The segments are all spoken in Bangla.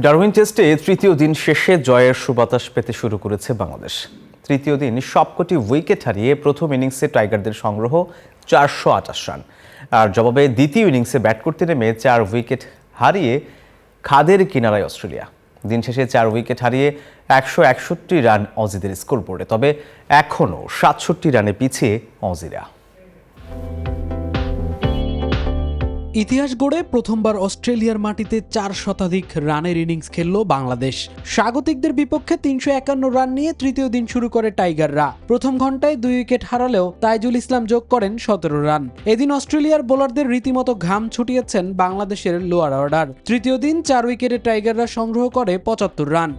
ডারউইন টেস্টে তৃতীয় দিন শেষে জয়ের সুবাতাস পেতে শুরু করেছে বাংলাদেশ। তৃতীয় দিন সবকটি উইকেট হারিয়ে প্রথম ইনিংসে টাইগারদের সংগ্রহ 428 রান। আর জবাবে দ্বিতীয় ইনিংসে ব্যাট করতে নেমে 4 উইকেট হারিয়ে খাদের কিনারায় অস্ট্রেলিয়া। দিন শেষে 4 উইকেট হারিয়ে 161 রান অজিদের স্কোরবোর্ডে, তবে এখনও 67 রানে পিছিয়ে অজিরা। ইতিহাস গড়ে প্রথমবার অস্ট্রেলিয়ার মাটিতে 4 শতাধিক রানের ইনিংস খেলল বাংলাদেশ। স্বাগতিকদের বিপক্ষে 351 রান নিয়ে তৃতীয় দিন শুরু করে টাইগাররা। প্রথম ঘন্টায় 2 উইকেট হারালেও তাইজুল ইসলাম যোগ করেন 17 রান। এদিন অস্ট্রেলিয়ার বোলারদের রীতিমতো ঘাম ছুটিয়েছেন বাংলাদেশের লোয়ার অর্ডার। তৃতীয় দিন 4 উইকেটে টাইগাররা সংগ্রহ করে 75 রান।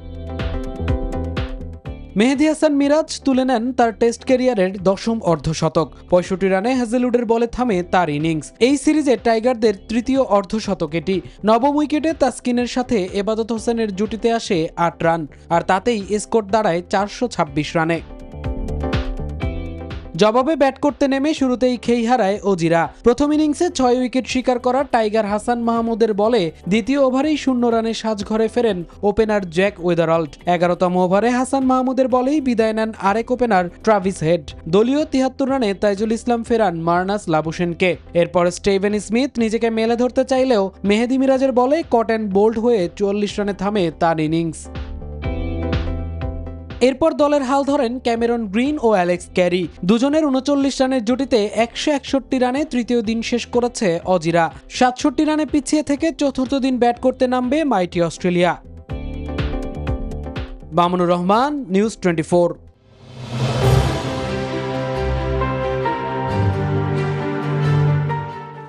মেহেদী হাসান মিরাজ তুলে নেন তার টেস্ট ক্যারিয়ারের 10ম অর্ধশতক। 65 রানে হ্যাজেলউডের বলে থামে তার ইনিংস। এই সিরিজে টাইগারদের তৃতীয় অর্ধশতক এটি। নবম উইকেটে তাসকিনের সাথে এবাদত হোসেনের জুটিতে আসে 8 রান, আর তাতেই স্কোর দাঁড়ায় 426 রানে। জবাবে ব্যাট করতে নেমে শুরুতেই খেই হারায় অজিরা। প্রথম ইনিংসে 6 উইকেট শিকার করা টাইগার হাসান মাহমুদের বলে দ্বিতীয় ওভারেই 0 রানে সাজঘরে ফেরেন ওপেনার জ্যাক ওয়েদারল্ড। 11তম ওভারে হাসান মাহমুদের বলেই বিদায় নেন আরেক ওপেনার ট্রাভিস হেড। দলীয় 73 রানে তাইজুল ইসলাম ফেরান মার্নাস লাবুশেনকে। এরপর স্টিভেন স্মিথ নিজেকে মেলে ধরতে চাইলেও মেহেদী মিরাজের বলে কট অ্যান্ড বোল্ড হয়ে 44 রানে থামে তার ইনিংস। এরপর দলের হাল ধরেন ক্যামেরন গ্রিন ও অ্যালেক্স ক্যারি। দুজনের 39 রানের জুটিতে 161 রানে তৃতীয় দিন শেষ করেছে অজিরা। 67 রানে পিছিয়ে থেকে চতুর্থ দিন ব্যাট করতে নামবে মাইটি অস্ট্রেলিয়া। মামুনুর রহমান, নিউজ 24।